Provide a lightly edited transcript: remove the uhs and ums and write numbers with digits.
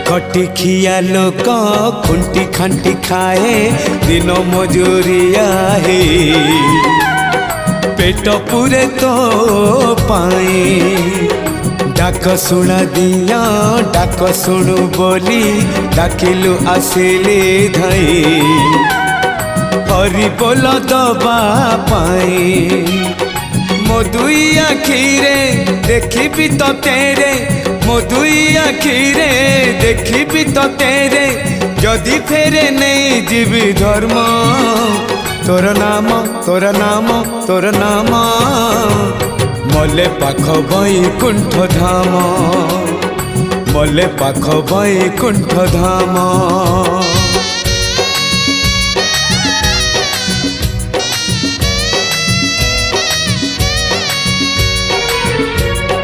खटी खिया लोक खुंटी खांटी खाए दिन मजूरिया है पेट पूरे तो पाए डाक शुणा दिया डाक शुणु बोली डाकिलु आसिले धाई हरि बोल दबा पाए मो दुई आखिरे देखी तो तेरे मो दुई आखिरे देखी तो तेरे जदि फेरे नहीं जीवी धर्म तोर नाम तोर नाम तोर नाम मले पाख बैकुंठ धाम मले पाख बैकुंठ धाम।